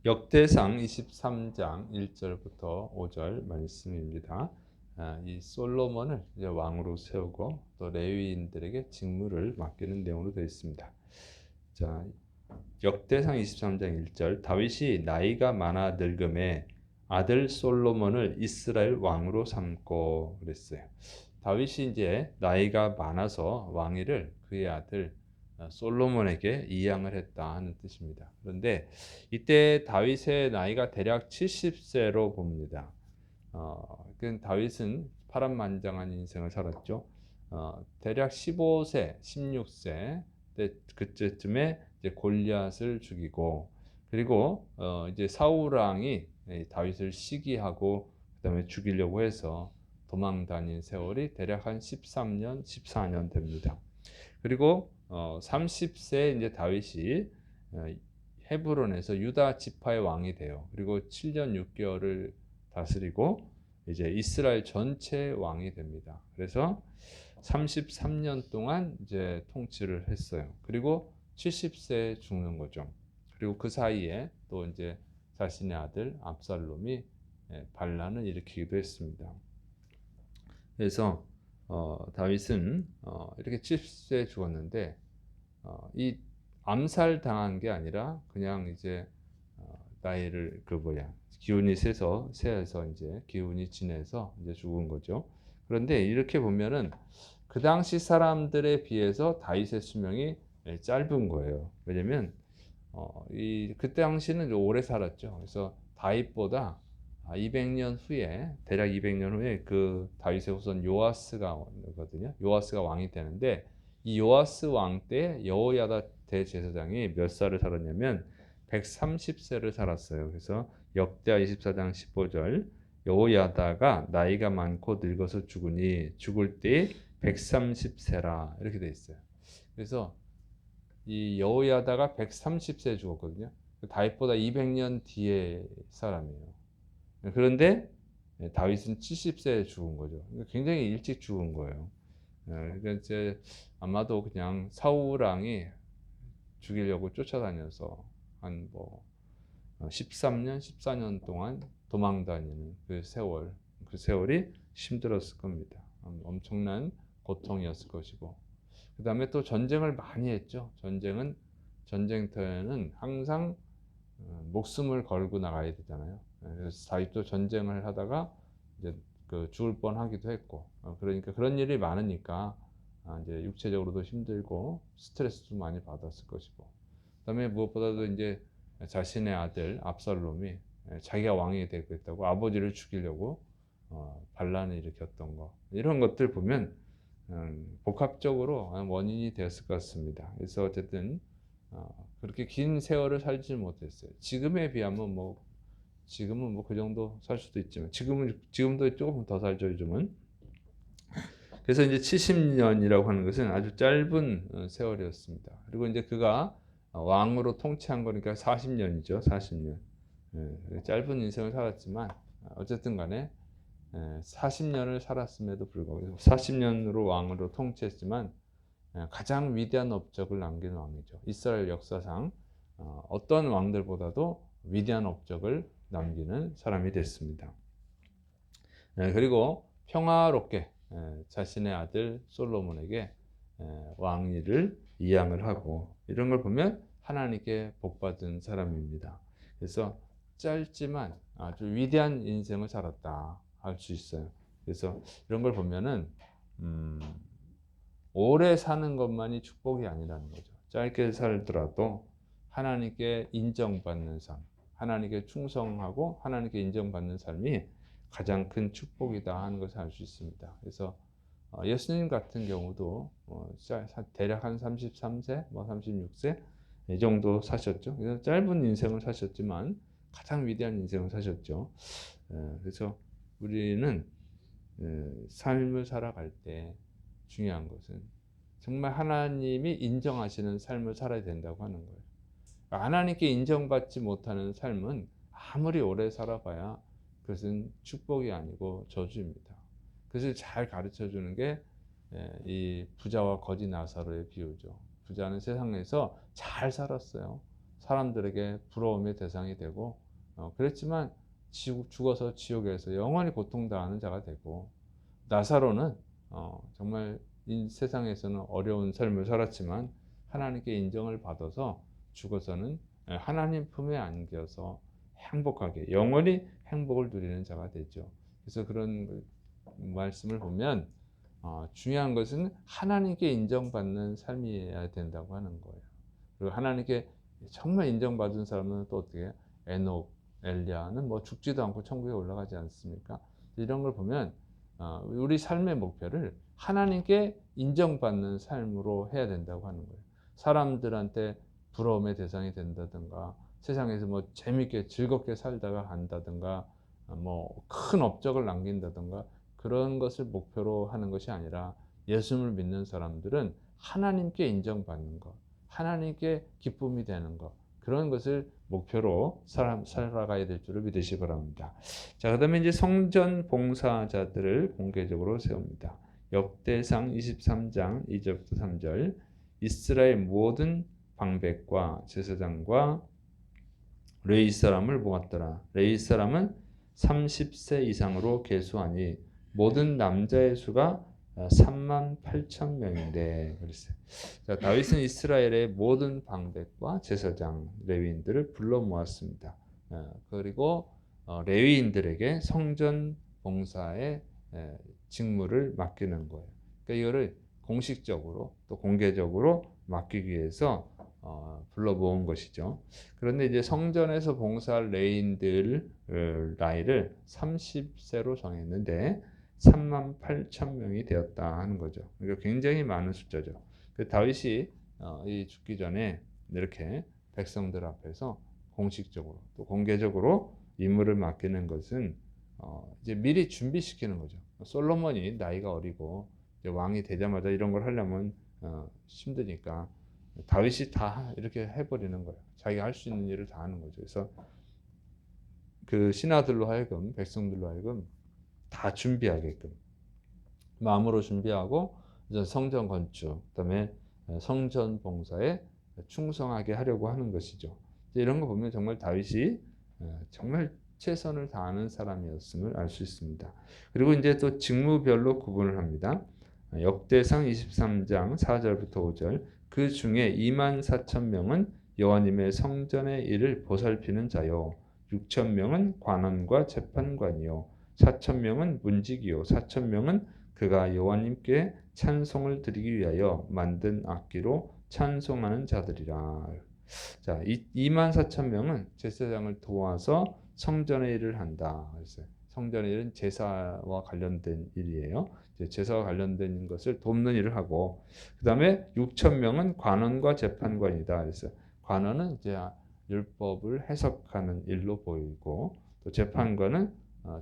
역대상 23장 1절부터 5절 말씀입니다. 이 솔로몬을 이제 왕으로 세우고 또 레위인들에게 직무를 맡기는 내용으로 되어 있습니다. 자, 역대상 23장 1절 다윗이 나이가 많아 늙음에 아들 솔로몬을 이스라엘 왕으로 삼고 그랬어요. 다윗이 이제 나이가 많아서 왕위를 그의 아들 솔로몬에게 이양을 했다 하는 뜻입니다. 그런데 이때 다윗의 나이가 대략 70세로 봅니다. 그 다윗은 파란만장한 인생을 살았죠. 대략 15세, 16세 그때쯤에 이제 골리앗을 죽이고 그리고 이제 사울 왕이 다윗을 시기하고 그다음에 죽이려고 해서 도망 다닌 세월이 대략 한 13년, 14년 됩니다. 그리고 30세 이제 다윗이 헤브론에서 유다 지파의 왕이 돼요. 그리고 7년 6개월을 다스리고 이제 이스라엘 전체 왕이 됩니다. 그래서 33년 동안 이제 통치를 했어요. 그리고 70세에 죽는 거죠. 그리고 그 사이에 또 이제 자신의 아들 압살롬이 반란을 일으키기도 했습니다. 그래서 다윗은 이렇게 70세에 죽었는데 이 암살 당한 게 아니라 그냥 이제 나이를 기운이 세서 이제 기운이 지내서 이제 죽은 거죠. 그런데 이렇게 보면은 그 당시 사람들에 비해서 다윗의 수명이 짧은 거예요. 왜냐면 그 당시는 오래 살았죠. 그래서 다윗보다 200년 후에 대략 200년 후에 그 다윗의 후손 요아스가 오거든요. 요아스가 왕이 되는데 이 요아스 왕 때 여호야다 대제사장이 몇 살을 살았냐면 130세를 살았어요. 그래서 역대하 24장 15절 여호야다가 나이가 많고 늙어서 죽으니 죽을 때 130세라 이렇게 돼 있어요. 그래서 이 여호야다가 130세에 죽었거든요. 다윗보다 200년 뒤에 사람이에요. 그런데 다윗은 70세에 죽은 거죠. 굉장히 일찍 죽은 거예요. 그러니까 이제 아마도 그냥 사울 왕이 죽이려고 쫓아다녀서 한 13년, 14년 동안 도망 다니는 그 세월이 힘들었을 겁니다. 엄청난 고통이었을 것이고. 그 다음에 또 전쟁을 많이 했죠. 전쟁터에는 항상 목숨을 걸고 나가야 되잖아요. 그래서 다윗도 전쟁을 하다가 이제 죽을 뻔하기도 했고, 그러니까 그런 일이 많으니까 이제 육체적으로도 힘들고 스트레스도 많이 받았을 것이고, 그다음에 무엇보다도 이제 자신의 아들 압살롬이 자기가 왕이 되겠다고 아버지를 죽이려고 반란을 일으켰던 거 이런 것들 보면 복합적으로 원인이 되었을 것 같습니다. 그래서 어쨌든 그렇게 긴 세월을 살지 못했어요. 지금에 비하면 지금은 그 정도 살 수도 있지만 지금도 조금 더 살죠 요즘은. 그래서 이제 70년이라고 하는 것은 아주 짧은 세월이었습니다. 그리고 이제 그가 왕으로 통치한 거니까 40년이죠. 40년. 짧은 인생을 살았지만 어쨌든 간에 40년을 살았음에도 불구하고 40년으로 왕으로 통치했지만 가장 위대한 업적을 남긴 왕이죠. 이스라엘 역사상 어떤 왕들보다도 위대한 업적을 남기는 사람이 됐습니다. 그리고 평화롭게 자신의 아들 솔로몬에게 왕위를 이양을 하고 이런 걸 보면 하나님께 복받은 사람입니다. 그래서 짧지만 아주 위대한 인생을 살았다 할 수 있어요. 그래서 이런 걸 보면은 오래 사는 것만이 축복이 아니라는 거죠. 짧게 살더라도 하나님께 인정받는 삶, 하나님께 충성하고 하나님께 인정받는 삶이 가장 큰 축복이다 하는 것을 알 수 있습니다. 그래서 예수님 같은 경우도 대략 한 33세, 36세 이 정도 사셨죠. 그래서 짧은 인생을 사셨지만 가장 위대한 인생을 사셨죠. 그래서 우리는 삶을 살아갈 때 중요한 것은 정말 하나님이 인정하시는 삶을 살아야 된다고 하는 거예요. 하나님께 인정받지 못하는 삶은 아무리 오래 살아봐야 그것은 축복이 아니고 저주입니다. 그것을 잘 가르쳐 주는 게 이 부자와 거지 나사로의 비유죠. 부자는 세상에서 잘 살았어요. 사람들에게 부러움의 대상이 되고 그랬지만 죽어서 지옥에서 영원히 고통당하는 자가 되고 나사로는 정말 이 세상에서는 어려운 삶을 살았지만 하나님께 인정을 받아서 죽어서는 하나님 품에 안겨서 행복하게 영원히 행복을 누리는 자가 되죠. 그래서 그런 말씀을 보면 중요한 것은 하나님께 인정받는 삶이어야 된다고 하는 거예요. 그리고 하나님께 정말 인정받은 사람은 또 어떻게 에녹, 엘리야는 뭐 죽지도 않고 천국에 올라가지 않습니까? 이런 걸 보면 우리 삶의 목표를 하나님께 인정받는 삶으로 해야 된다고 하는 거예요. 사람들한테 부러움의 대상이 된다든가 세상에서 뭐 재밌게 즐겁게 살다가 간다든가 뭐 큰 업적을 남긴다든가 그런 것을 목표로 하는 것이 아니라 예수님을 믿는 사람들은 하나님께 인정받는 것, 하나님께 기쁨이 되는 것, 그런 것을 목표로 살아가야 될 줄을 믿으시기 바랍니다. 자, 그다음에 이제 성전 봉사자들을 공개적으로 세웁니다. 역대상 23장 2절부터 3절. 이스라엘 모든 방백과 제사장과 레위 사람을 모았더라. 레위 사람은 30세 이상으로 계수하니 모든 남자의 수가 38,000명인데 그랬어요. 자, 다윗은 이스라엘의 모든 방백과 제사장, 레위인들을 불러 모았습니다. 그리고 레위인들에게 성전 봉사의 직무를 맡기는 거예요. 그러니까 이거를 공식적으로 또 공개적으로 맡기기 위해서 불러 모은 것이죠. 그런데 이제 성전에서 봉사할 레위인들 나이를 30세로 정했는데 38,000명이 되었다 하는 거죠. 그러니까 굉장히 많은 숫자죠. 다윗이 이 죽기 전에 이렇게 백성들 앞에서 공식적으로 또 공개적으로 임무를 맡기는 것은 이제 미리 준비시키는 거죠. 솔로몬이 나이가 어리고 이제 왕이 되자마자 이런 걸 하려면 힘드니까 다윗이 다 이렇게 해버리는 거예요. 자기가 할 수 있는 일을 다 하는 거죠. 그래서 그 신하들로 하여금 백성들로 하여금 다 준비하게끔 마음으로 준비하고 이제 성전 건축, 그다음에 성전 봉사에 충성하게 하려고 하는 것이죠. 이런 거 보면 정말 다윗이 정말 최선을 다하는 사람이었음을 알 수 있습니다. 그리고 이제 또 직무별로 구분을 합니다. 역대상 23장 4절부터 5절. 그 중에 24,000명은 여호와님의 성전의 일을 보살피는 자요, 6,000명은 관원과 재판관이요, 4,000명은 문지기요, 4,000명은 그가 여호와님께 찬송을 드리기 위하여 만든 악기로 찬송하는 자들이라. 자, 24,000명은 제사장을 도와서 성전의 일을 한다. 그랬어요. 성전의 일은 제사와 관련된 일이에요. 제사와 관련된 것을 돕는 일을 하고, 그 다음에 6,000명은 관원과 재판관이다. 그래서 관원은 이제 율법을 해석하는 일로 보이고, 또 재판관은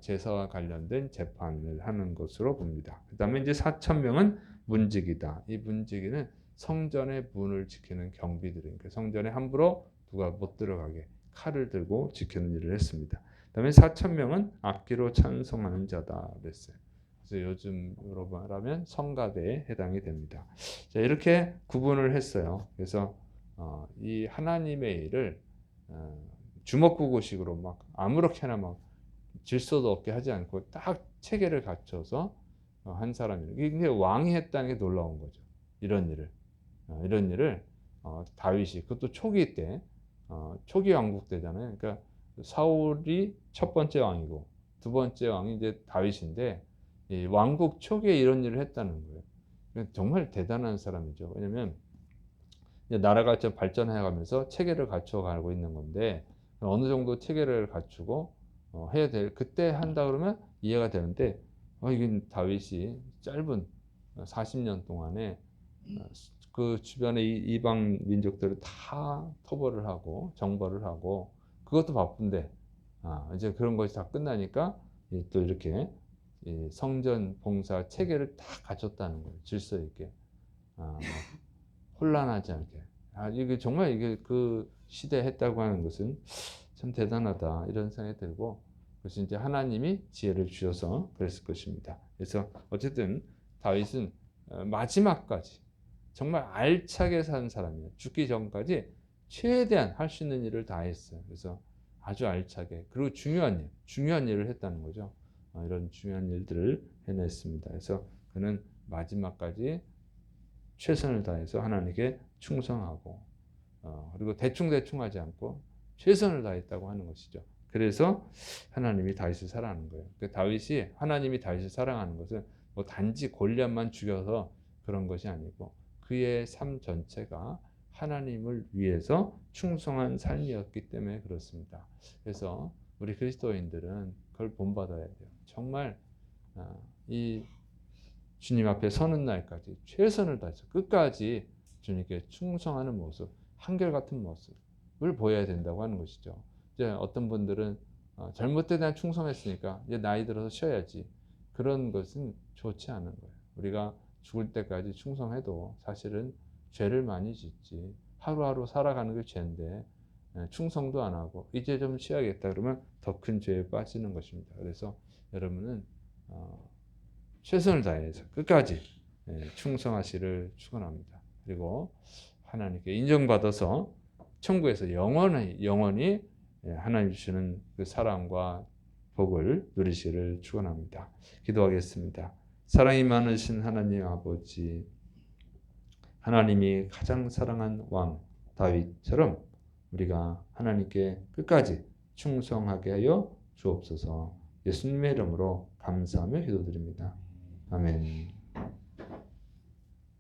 제사와 관련된 재판을 하는 것으로 봅니다. 그 다음에 이제 4,000명은 문지기다. 이 문지기는 성전의 문을 지키는 경비들이니까 성전에 함부로 누가 못 들어가게 칼을 들고 지키는 일을 했습니다. 그다음에 4,000명은 악기로 찬송하는 자다 그랬어요. 그래서 요즘으로 말하면 성가대에 해당이 됩니다. 자, 이렇게 구분을 했어요. 그래서 이 하나님의 일을 주먹구구식으로 막 아무렇게나 막 질서도 없게 하지 않고 딱 체계를 갖춰서 한 사람이에요. 이게 왕이 했다는 게 놀라운 거죠. 이런 일을 다윗이 그것도 초기 때 초기 왕국 때잖아요. 그러니까 사울이 첫 번째 왕이고 두 번째 왕이 이제 다윗인데 이 왕국 초기에 이런 일을 했다는 거예요. 정말 대단한 사람이죠. 왜냐하면 나라가 좀 발전해가면서 체계를 갖춰가고 있는 건데 어느 정도 체계를 갖추고 해야 될 그때 한다 그러면 이해가 되는데 이게 다윗이 짧은 40년 동안에 그 주변의 이방 민족들을 다 토벌을 하고 정벌을 하고 그것도 바쁜데 이제 그런 것이 다 끝나니까 또 이렇게 성전 봉사 체계를 다 갖췄다는 거예요. 질서 있게 혼란하지 않게. 이게 정말 이게 그 시대에 했다고 하는 것은 참 대단하다 이런 생각이 들고 그것이 이제 하나님이 지혜를 주셔서 그랬을 것입니다. 그래서 어쨌든 다윗은 마지막까지 정말 알차게 산 사람이에요. 죽기 전까지 최대한 할 수 있는 일을 다 했어요. 그래서 아주 알차게, 그리고 중요한 일을 했다는 거죠. 이런 중요한 일들을 해냈습니다. 그래서 그는 마지막까지 최선을 다해서 하나님께 충성하고, 그리고 대충 하지 않고 최선을 다했다고 하는 것이죠. 그래서 하나님이 다윗을 사랑하는 거예요. 다윗이, 하나님이 다윗을 사랑하는 것은 뭐 단지 골리앗만 죽여서 그런 것이 아니고 그의 삶 전체가 하나님을 위해서 충성한 삶이었기 때문에 그렇습니다. 그래서 우리 그리스도인들은 그걸 본받아야 돼요. 정말 이 주님 앞에 서는 날까지 최선을 다해서 끝까지 주님께 충성하는 모습, 한결같은 모습을 보여야 된다고 하는 것이죠. 이제 어떤 분들은 젊을 때 대한 충성했으니까 이제 나이 들어서 쉬어야지, 그런 것은 좋지 않은 거예요. 우리가 죽을 때까지 충성해도 사실은 죄를 많이 짓지, 하루하루 살아가는 게 죄인데 충성도 안 하고 이제 좀 쉬어야겠다 그러면 더 큰 죄에 빠지는 것입니다. 그래서 여러분은 최선을 다해서 끝까지 충성하시를 축원합니다. 그리고 하나님께 인정받아서 천국에서 영원히 하나님 주시는 그 사랑과 복을 누리시를 축원합니다. 기도하겠습니다. 사랑이 많으신 하나님 아버지, 하나님이 가장 사랑한 왕 다윗처럼 우리가 하나님께 끝까지 충성하게 하여 주옵소서. 예수님의 이름으로 감사하며 기도드립니다. 아멘.